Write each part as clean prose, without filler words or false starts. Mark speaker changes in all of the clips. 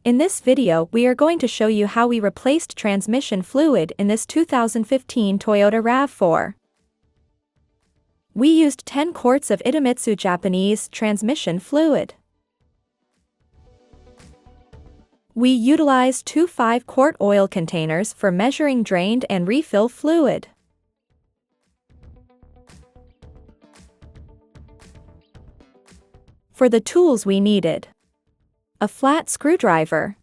Speaker 1: In this video we are going to show you how we replaced transmission fluid in this 2015 Toyota RAV4. We used 10 quarts of Idemitsu Japanese transmission fluid. We utilized two 5-quart oil containers for measuring drained and refill fluid. For the tools we needed: a flat screwdriver,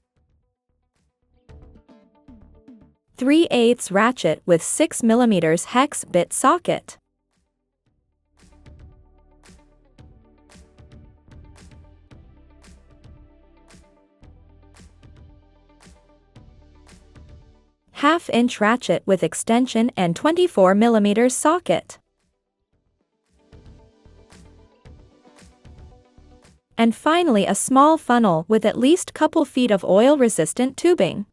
Speaker 1: 3/8 ratchet with 6 mm hex bit socket, half-inch ratchet with extension and 24 mm socket, and finally a small funnel with at least couple feet of oil-resistant tubing.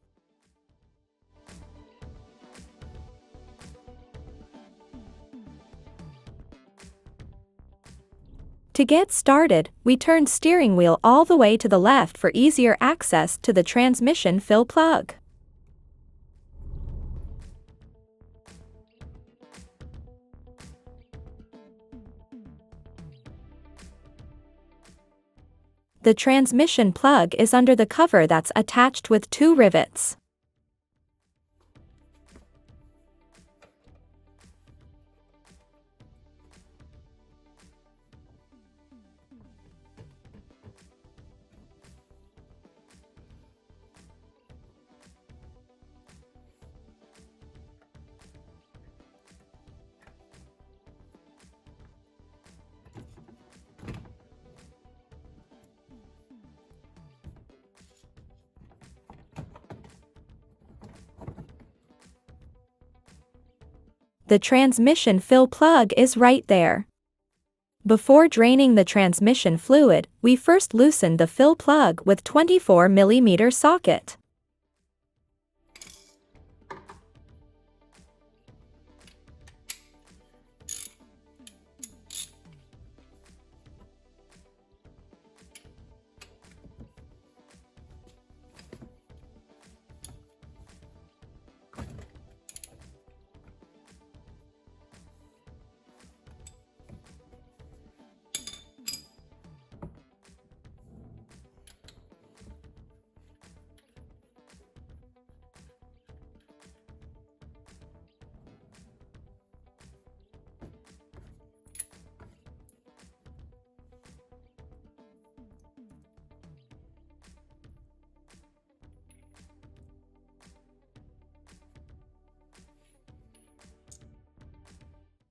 Speaker 1: To get started, we turned steering wheel all the way to the left for easier access to the transmission fill plug. The transmission plug is under the cover that's attached with 2 rivets. The transmission fill plug is right there. Before draining the transmission fluid, we first loosened the fill plug with 24 mm socket.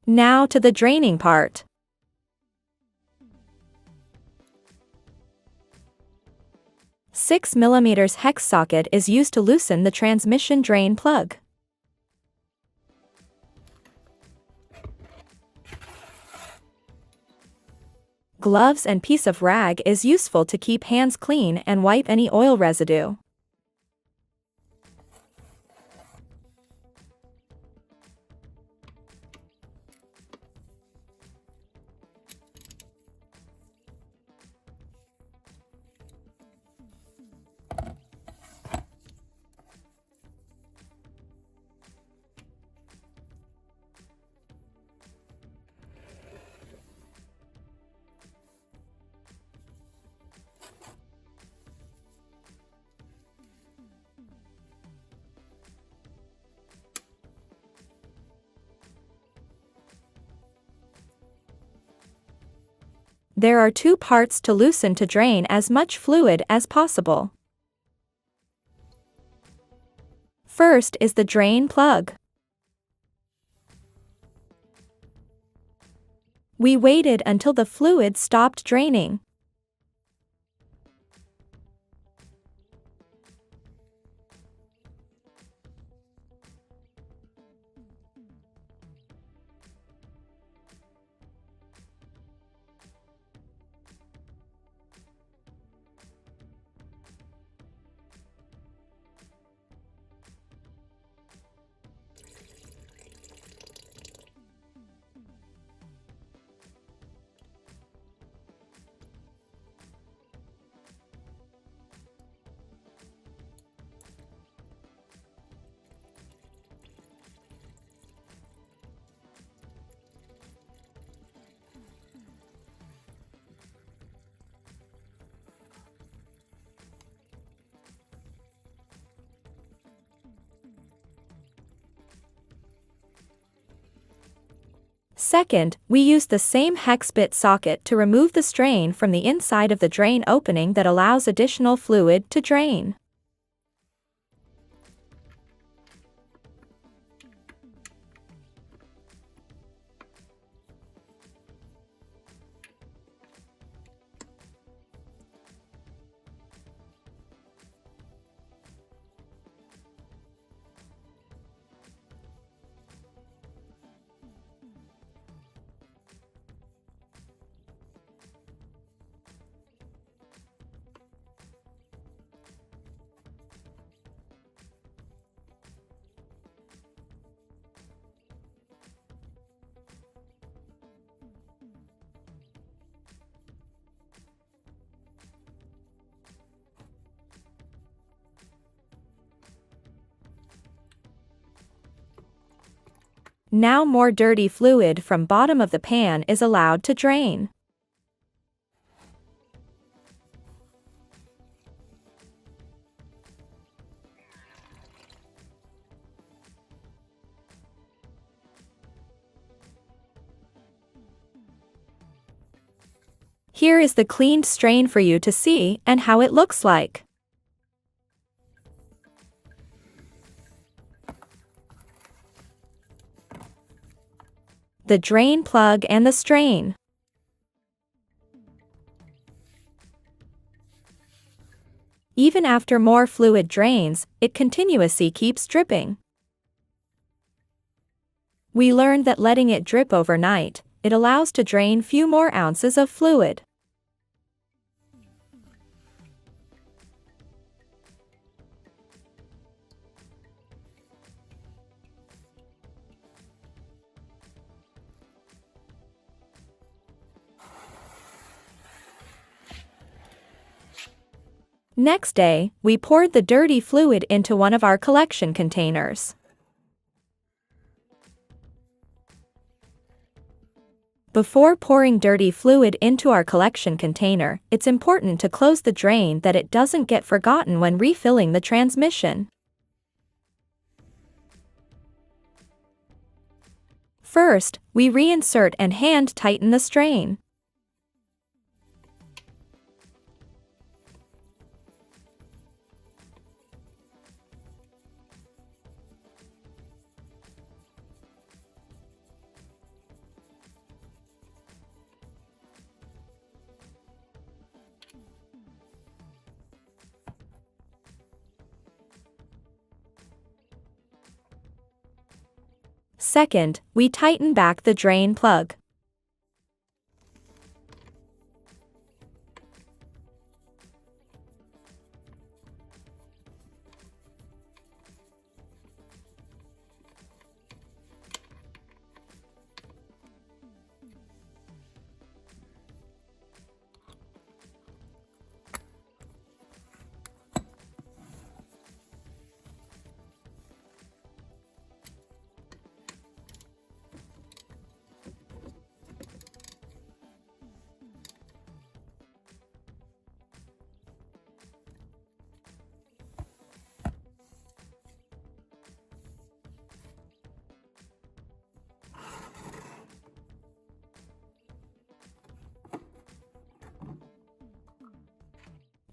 Speaker 1: Now to the draining part. A 6 mm hex socket is used to loosen the transmission drain plug. Gloves and piece of rag is useful to keep hands clean and wipe any oil residue. There are 2 parts to loosen to drain as much fluid as possible. First is the drain plug. We waited until the fluid stopped draining. Second, we use the same hex bit socket to remove the strain from the inside of the drain opening that allows additional fluid to drain. Now more dirty fluid from bottom of the pan is allowed to drain. Here is the cleaned strain for you to see and how it looks like. The drain plug and the strain. Even after more fluid drains, it continuously keeps dripping. We learned that letting it drip overnight, it allows to drain few more ounces of fluid. Next day, we poured the dirty fluid into one of our collection containers. Before pouring dirty fluid into our collection container, it's important to close the drain that it doesn't get forgotten when refilling the transmission. First, we reinsert and hand tighten the strain. Second, we tighten back the drain plug.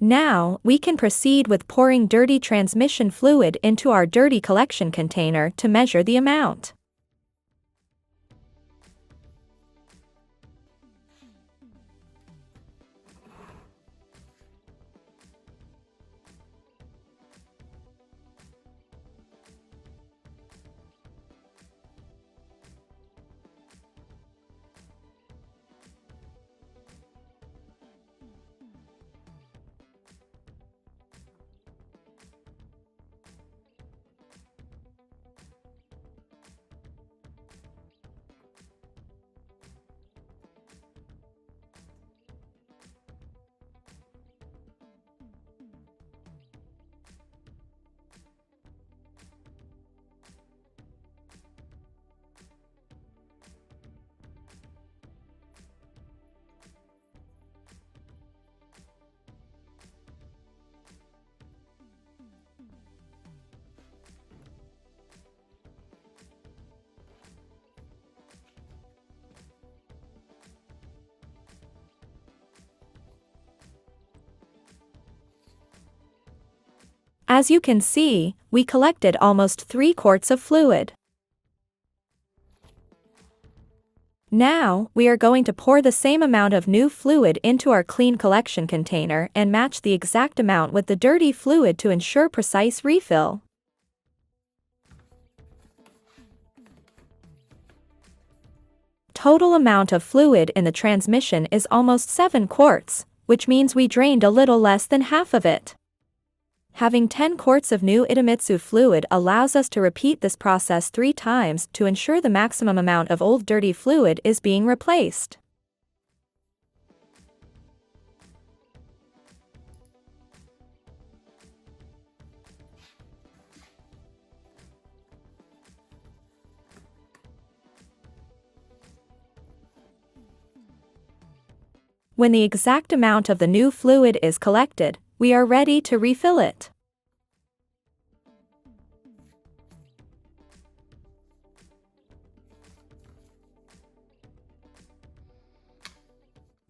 Speaker 1: Now, we can proceed with pouring dirty transmission fluid into our dirty collection container to measure the amount. As you can see, we collected almost 3 quarts of fluid. Now, we are going to pour the same amount of new fluid into our clean collection container and match the exact amount with the dirty fluid to ensure precise refill. Total amount of fluid in the transmission is almost 7 quarts, which means we drained a little less than half of it. Having 10 quarts of new Idemitsu fluid allows us to repeat this process 3 times to ensure the maximum amount of old dirty fluid is being replaced. When the exact amount of the new fluid is collected, we are ready to refill it.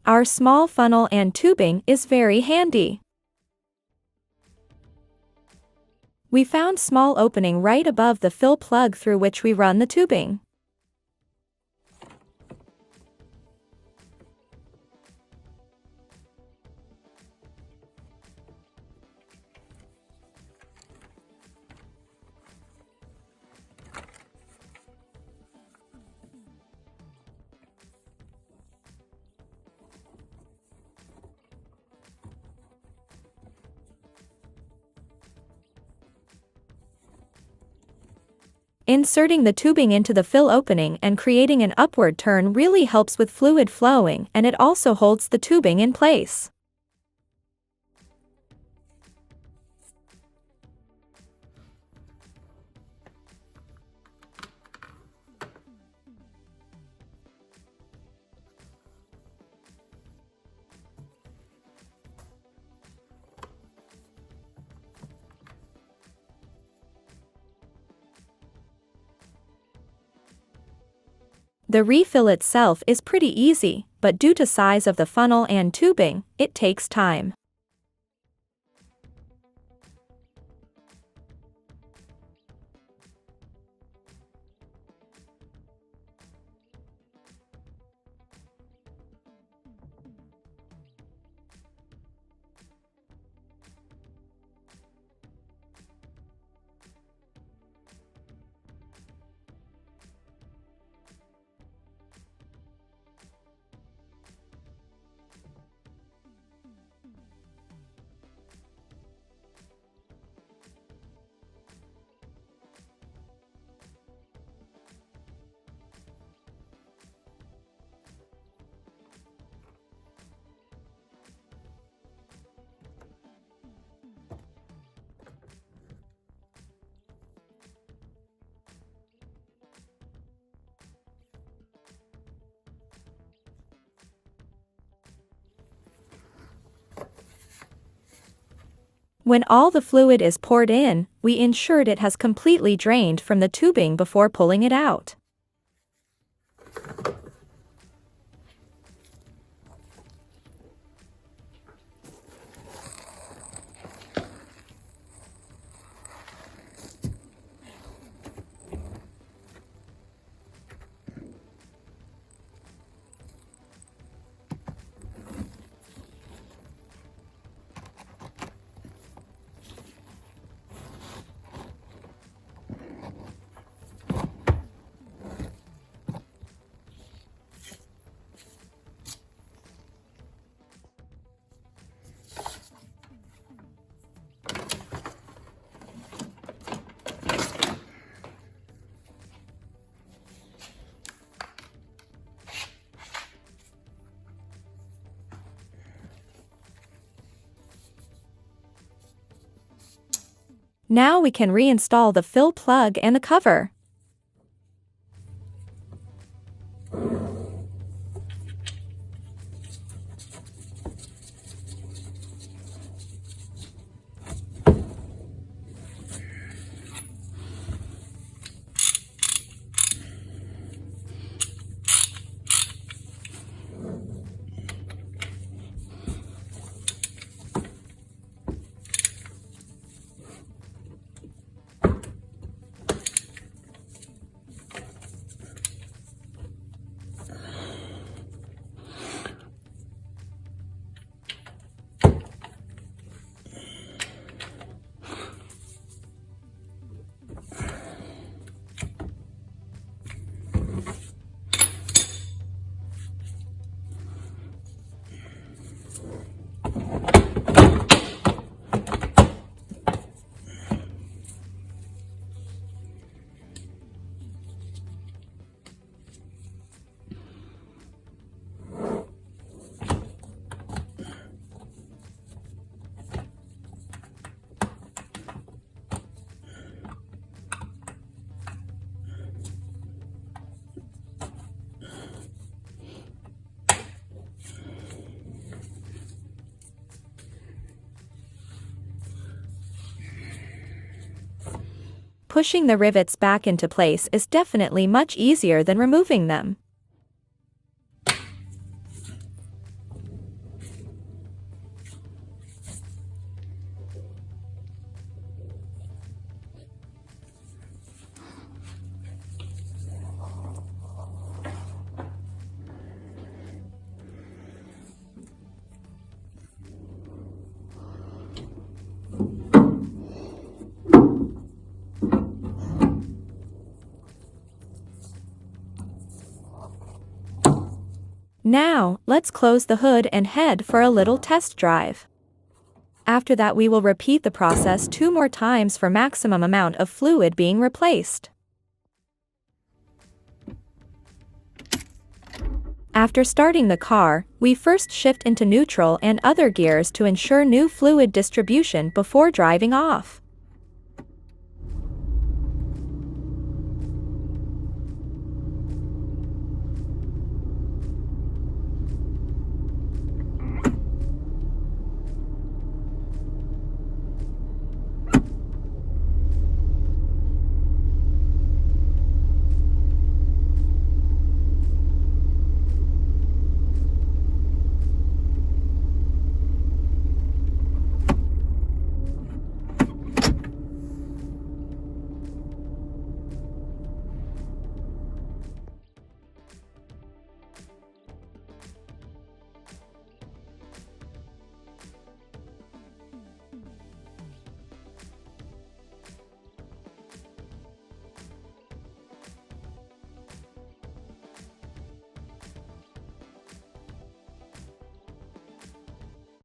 Speaker 1: Our small funnel and tubing is very handy. We found small opening right above the fill plug through which we run the tubing. Inserting the tubing into the fill opening and creating an upward turn really helps with fluid flowing, and it also holds the tubing in place. The refill itself is pretty easy, but due to size of the funnel and tubing, it takes time. When all the fluid is poured in, we ensured it has completely drained from the tubing before pulling it out. Now we can reinstall the fill plug and the cover. pushing the rivets back into place is definitely much easier than removing them. Now, let's close the hood and head for a little test drive. After that, we will repeat the process 2 more times for maximum amount of fluid being replaced. After starting the car, we first shift into neutral and other gears to ensure new fluid distribution before driving off.